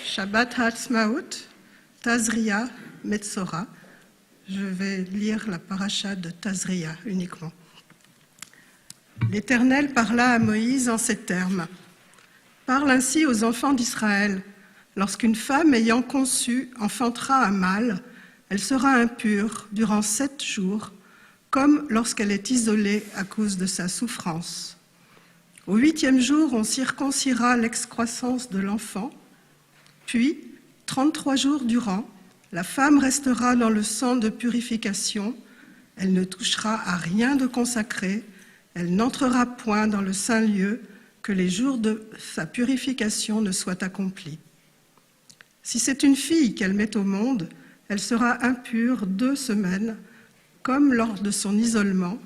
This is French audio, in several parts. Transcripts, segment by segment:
Shabbat Ha'atzmaut, Tazria, Metzora. Je vais lire la paracha de Tazria uniquement. L'Éternel parla à Moïse en ces termes. Parle ainsi aux enfants d'Israël. Lorsqu'une femme ayant conçu enfantera un mâle, elle sera impure durant 7 jours, comme lorsqu'elle est isolée à cause de sa souffrance. Au 8e jour, on circoncira l'excroissance de l'enfant, puis 33 jours durant, la femme restera dans le sang de purification, elle ne touchera à rien de consacré, elle n'entrera point dans le saint lieu, que les jours de sa purification ne soient accomplis. Si c'est une fille qu'elle met au monde, elle sera impure 2 semaines, comme lors de son isolement,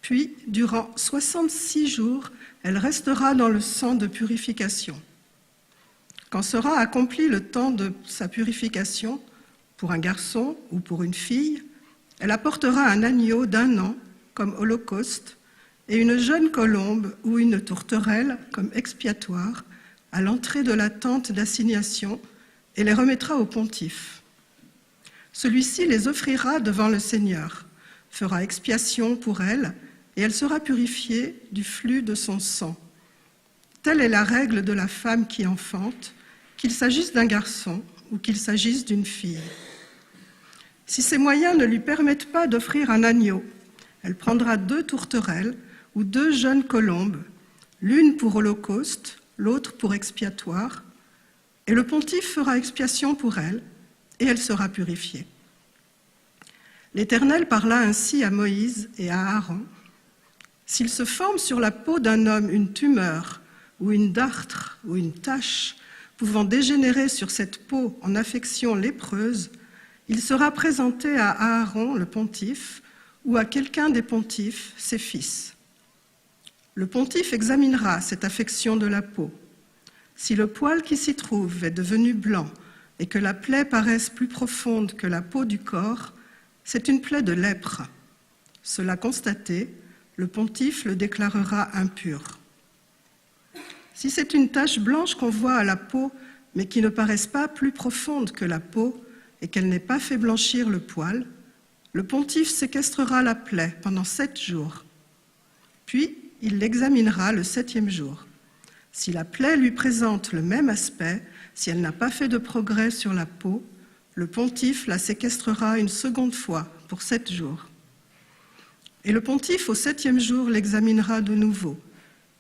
puis durant 66 jours, elle restera dans le sang de purification. Quand sera accompli le temps de sa purification, pour un garçon ou pour une fille, elle apportera un agneau d'1 an comme holocauste et une jeune colombe ou une tourterelle comme expiatoire à l'entrée de la tente d'assignation et les remettra au pontife. Celui-ci les offrira devant le Seigneur, fera expiation pour elle et elle sera purifiée du flux de son sang. Telle est la règle de la femme qui enfante, qu'il s'agisse d'un garçon ou qu'il s'agisse d'une fille. Si ses moyens ne lui permettent pas d'offrir un agneau, elle prendra 2 tourterelles ou 2 jeunes colombes, l'une pour holocauste, l'autre pour expiatoire, et le pontife fera expiation pour elle, et elle sera purifiée. L'Éternel parla ainsi à Moïse et à Aaron. S'il se forme sur la peau d'un homme une tumeur, ou une dartre, ou une tache, pouvant dégénérer sur cette peau en affection lépreuse, il sera présenté à Aaron, le pontife, ou à quelqu'un des pontifes, ses fils. Le pontife examinera cette affection de la peau. Si le poil qui s'y trouve est devenu blanc et que la plaie paraisse plus profonde que la peau du corps, c'est une plaie de lèpre. Cela constaté, le pontife le déclarera impur. Si c'est une tache blanche qu'on voit à la peau, mais qui ne paraisse pas plus profonde que la peau et qu'elle n'ait pas fait blanchir le poil, le pontife séquestrera la plaie pendant 7 jours. Puis, il l'examinera le 7e jour. Si la plaie lui présente le même aspect, si elle n'a pas fait de progrès sur la peau, le pontife la séquestrera une seconde fois pour 7 jours. Et le pontife, au 7e jour, l'examinera de nouveau.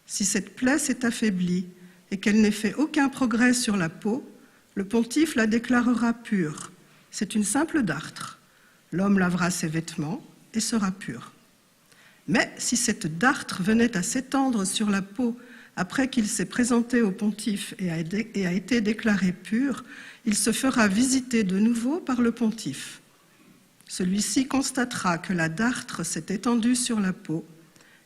Si cette plaie s'est affaiblie et qu'elle n'ait fait aucun progrès sur la peau, le pontife la déclarera pure. C'est une simple dartre. L'homme lavera ses vêtements et sera pur. Mais si cette dartre venait à s'étendre sur la peau après qu'il s'est présenté au pontife et a été déclaré pur, il se fera visiter de nouveau par le pontife. Celui-ci constatera que la dartre s'est étendue sur la peau,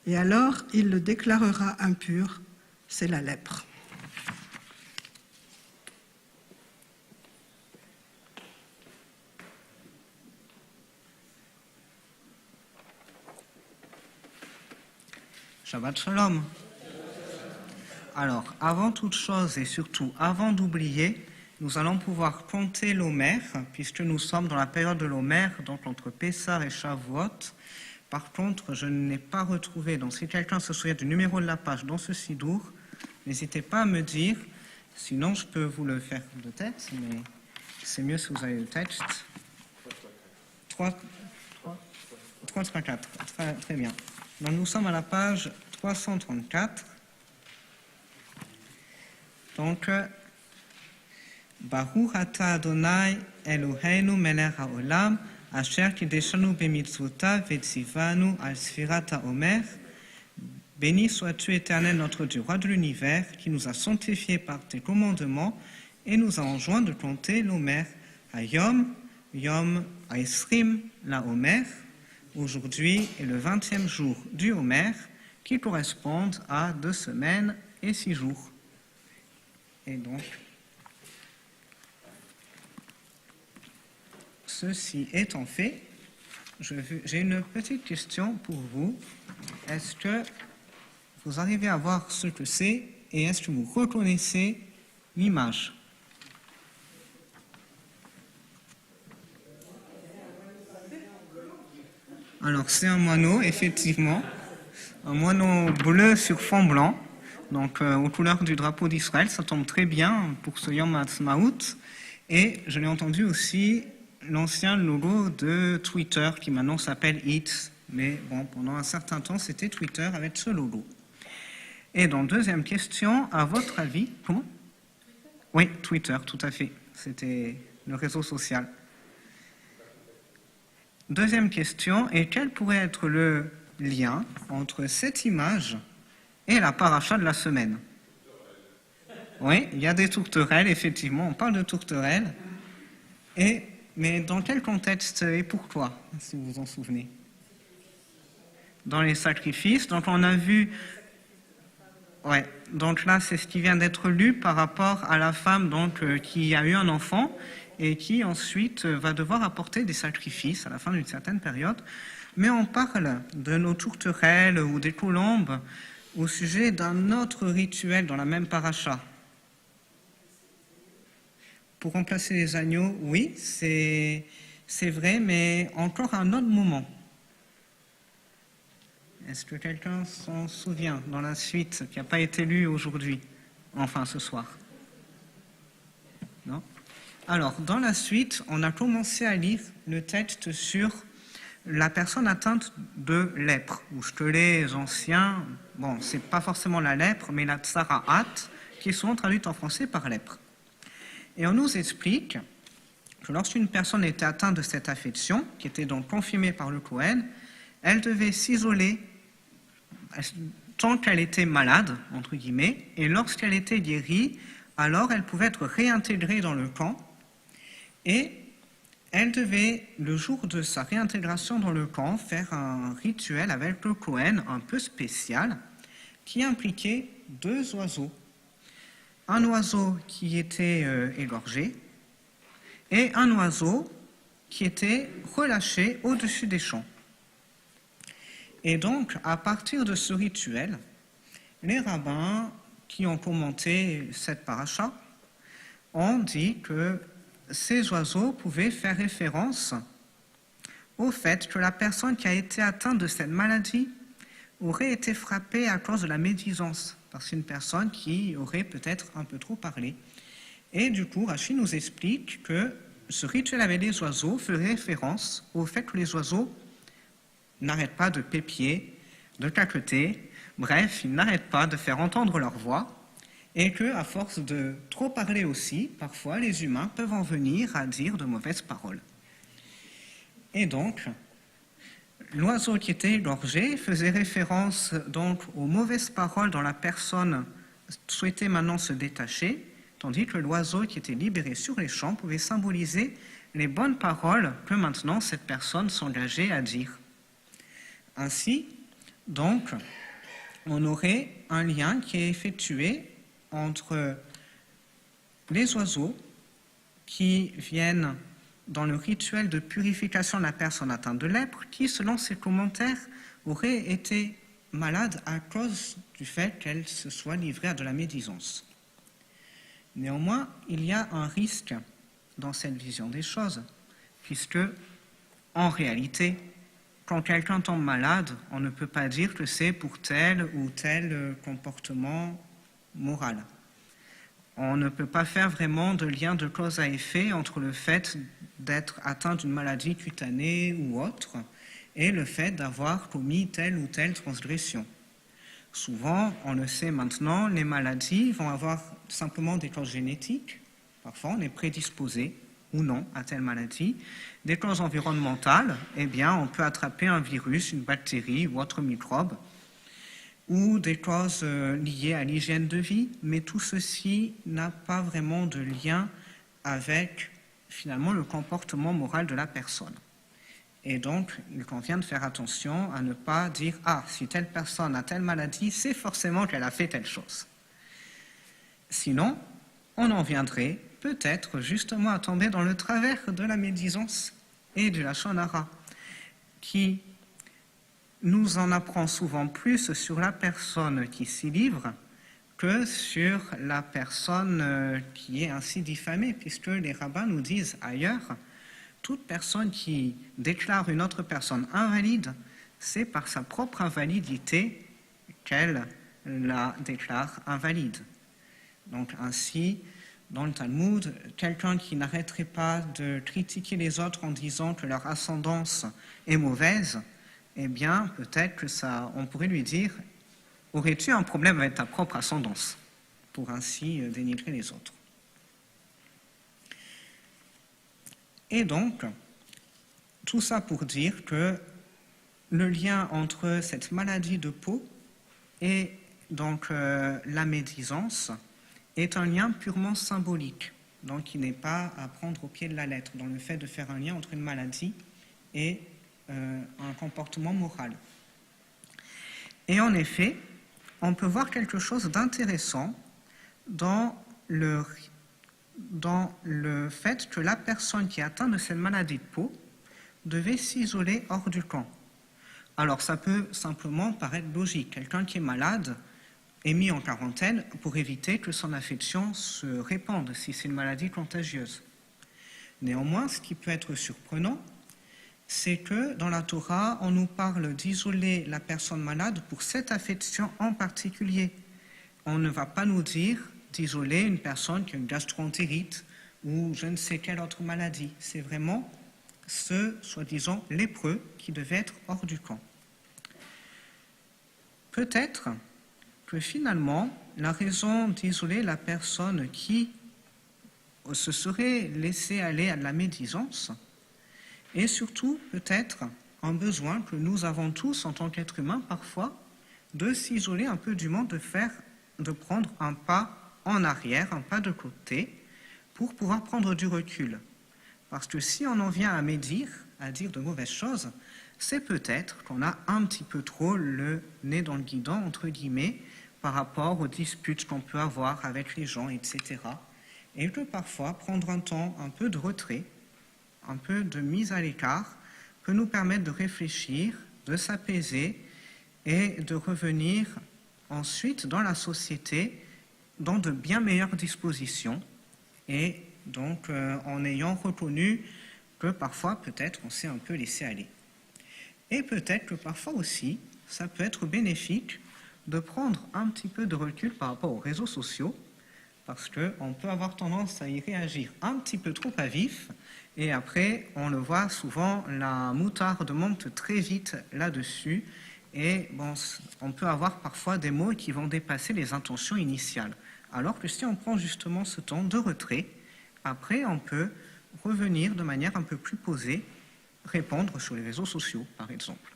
et alors il le déclarera impur, c'est la lèpre. Shabbat Shalom. Alors, avant toute chose et surtout avant d'oublier, nous allons pouvoir compter l'Omer, puisque nous sommes dans la période de l'Omer, donc entre Pessah et Shavuot. Par contre, je n'ai pas retrouvé, donc si quelqu'un se souvient du numéro de la page dans ce sidour, n'hésitez pas à me dire, sinon je peux vous le faire de tête, mais c'est mieux si vous avez le texte. 334, très bien. Donc nous sommes à la page 334. Donc, Baruch ata Adonai Eloheinu melech haolam, asher kideshanu bemitzvotav vetzivanu al sfirat haomer. Béni sois-tu, Éternel, notre Dieu, roi de l'univers, qui nous a sanctifiés par tes commandements et nous a enjoint de compter l'Omer. Hayom, Yom Aesrim, la Omer. Aujourd'hui est le 20e jour du Omer, qui correspond à 2 semaines et 6 jours. Et donc, ceci étant fait, j'ai une petite question pour vous. Est-ce que vous arrivez à voir ce que c'est et est-ce que vous reconnaissez l'image? Alors, c'est un moineau, effectivement. Un moineau bleu sur fond blanc. Donc, aux couleurs du drapeau d'Israël, ça tombe très bien pour ce Yom Ha'atzmaut. Et je l'ai entendu aussi l'ancien logo de Twitter, qui maintenant s'appelle X. Mais bon, pendant un certain temps, c'était Twitter avec ce logo. Et donc, deuxième question, à votre avis, comment ? Oui, Twitter, tout à fait. C'était le réseau social. Deuxième question, et quel pourrait être le lien entre cette image et la paracha de la semaine ? Oui, il y a des tourterelles, effectivement, on parle de tourterelles. Mais dans quel contexte et pourquoi, si vous vous en souvenez ? Dans les sacrifices, donc on a vu... Ouais, donc là, c'est ce qui vient d'être lu par rapport à la femme qui a eu un enfant et qui ensuite va devoir apporter des sacrifices à la fin d'une certaine période. Mais on parle de nos tourterelles ou des colombes au sujet d'un autre rituel dans la même paracha. Pour remplacer les agneaux, oui, c'est vrai, mais encore à un autre moment. Est-ce que quelqu'un s'en souvient dans la suite qui n'a pas été lu aujourd'hui, enfin ce soir ? Non ? Alors, dans la suite, on a commencé à lire le texte sur la personne atteinte de lèpre, ou ce que les anciens, bon, c'est pas forcément la lèpre, mais la tsara'at, qui est souvent traduite en français par lèpre. Et on nous explique que lorsqu'une personne était atteinte de cette affection, qui était donc confirmée par le Kohen, elle devait s'isoler tant qu'elle était malade, entre guillemets, et lorsqu'elle était guérie, alors elle pouvait être réintégrée dans le camp, et elle devait, le jour de sa réintégration dans le camp, faire un rituel avec le Kohen un peu spécial, qui impliquait 2 oiseaux. Un oiseau qui était égorgé, et un oiseau qui était relâché au-dessus des champs. Et donc, à partir de ce rituel, les rabbins qui ont commenté cette paracha ont dit que ces oiseaux pouvaient faire référence au fait que la personne qui a été atteinte de cette maladie aurait été frappée à cause de la médisance, parce qu'une personne qui aurait peut-être un peu trop parlé. Et du coup, Rashi nous explique que ce rituel avec les oiseaux fait référence au fait que les oiseaux n'arrêtent pas de pépier, de caqueter, bref, ils n'arrêtent pas de faire entendre leur voix, et qu'à force de trop parler aussi, parfois les humains peuvent en venir à dire de mauvaises paroles. Et donc, l'oiseau qui était égorgé faisait référence donc aux mauvaises paroles dont la personne souhaitait maintenant se détacher, tandis que l'oiseau qui était libéré sur les champs pouvait symboliser les bonnes paroles que maintenant cette personne s'engageait à dire. Ainsi, donc, on aurait un lien qui est effectué entre les oiseaux qui viennent dans le rituel de purification de la personne atteinte de lèpre, qui, selon ses commentaires, aurait été malade à cause du fait qu'elle se soit livrée à de la médisance. Néanmoins, il y a un risque dans cette vision des choses, puisque, en réalité, quand quelqu'un tombe malade, on ne peut pas dire que c'est pour tel ou tel comportement moral. On ne peut pas faire vraiment de lien de cause à effet entre le fait d'être atteint d'une maladie cutanée ou autre et le fait d'avoir commis telle ou telle transgression. Souvent, on le sait maintenant, les maladies vont avoir simplement des causes génétiques. Parfois, on est prédisposé ou non à telle maladie. Des causes environnementales, eh bien, on peut attraper un virus, une bactérie ou autre microbe, ou des causes liées à l'hygiène de vie, mais tout ceci n'a pas vraiment de lien avec, finalement, le comportement moral de la personne. Et donc, il convient de faire attention à ne pas dire « Ah, si telle personne a telle maladie, c'est forcément qu'elle a fait telle chose. » Sinon, on en viendrait peut-être justement à tomber dans le travers de la médisance et du lachon hara, qui nous en apprend souvent plus sur la personne qui s'y livre que sur la personne qui est ainsi diffamée, puisque les rabbins nous disent ailleurs toute personne qui déclare une autre personne invalide, c'est par sa propre invalidité qu'elle la déclare invalide. Donc ainsi, dans le Talmud, quelqu'un qui n'arrêterait pas de critiquer les autres en disant que leur ascendance est mauvaise, eh bien, peut-être que ça, on pourrait lui dire, aurais-tu un problème avec ta propre ascendance, pour ainsi dénigrer les autres. Et donc, tout ça pour dire que le lien entre cette maladie de peau et donc la médisance est un lien purement symbolique, donc il n'est pas à prendre au pied de la lettre dans le fait de faire un lien entre une maladie et un comportement moral. Et en effet, on peut voir quelque chose d'intéressant dans le fait que la personne qui est atteinte de cette maladie de peau devait s'isoler hors du camp. Alors ça peut simplement paraître logique. Quelqu'un qui est malade est mis en quarantaine pour éviter que son affection se répande si c'est une maladie contagieuse. Néanmoins, ce qui peut être surprenant, c'est que dans la Torah, on nous parle d'isoler la personne malade pour cette affection en particulier. On ne va pas nous dire d'isoler une personne qui a une gastroentérite ou je ne sais quelle autre maladie. C'est vraiment ce, soi-disant, lépreux qui devait être hors du camp. Peut-être que finalement, la raison d'isoler la personne qui se serait laissée aller à de la médisance est surtout peut-être un besoin que nous avons tous en tant qu'êtres humains parfois de s'isoler un peu du monde, de prendre un pas en arrière, un pas de côté, pour pouvoir prendre du recul. Parce que si on en vient à médire, à dire de mauvaises choses, c'est peut-être qu'on a un petit peu trop le nez dans le guidon, entre guillemets, par rapport aux disputes qu'on peut avoir avec les gens, etc. Et que parfois, prendre un temps un peu de retrait, un peu de mise à l'écart, peut nous permettre de réfléchir, de s'apaiser et de revenir ensuite dans la société dans de bien meilleures dispositions et donc en ayant reconnu que parfois peut-être on s'est un peu laissé aller. Et peut-être que parfois aussi ça peut être bénéfique de prendre un petit peu de recul par rapport aux réseaux sociaux parce qu'on peut avoir tendance à y réagir un petit peu trop à vif et après on le voit souvent, la moutarde monte très vite là-dessus et bon, on peut avoir parfois des mots qui vont dépasser les intentions initiales. Alors que si on prend justement ce temps de retrait, après on peut revenir de manière un peu plus posée, répondre sur les réseaux sociaux par exemple.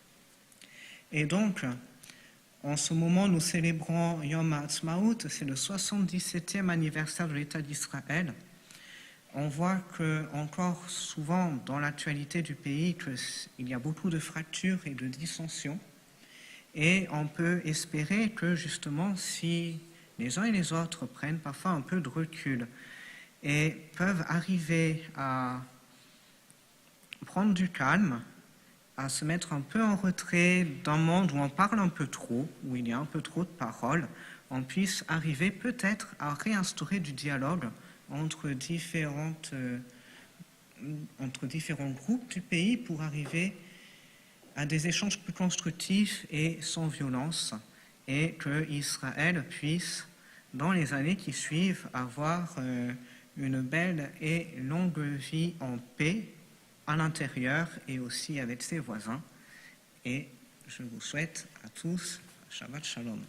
Et donc, en ce moment, nous célébrons Yom HaAtzmaut, c'est le 77e anniversaire de l'État d'Israël. On voit que encore souvent dans l'actualité du pays qu'il y a beaucoup de fractures et de dissensions. Et on peut espérer que justement, si les uns et les autres prennent parfois un peu de recul et peuvent arriver à prendre du calme, à se mettre un peu en retrait d'un monde où on parle un peu trop, où il y a un peu trop de paroles, on puisse arriver peut-être à réinstaurer du dialogue entre différents groupes du pays pour arriver à des échanges plus constructifs et sans violence, et que Israël puisse, dans les années qui suivent, avoir une belle et longue vie en paix à l'intérieur et aussi avec ses voisins. Et je vous souhaite à tous Shabbat Shalom.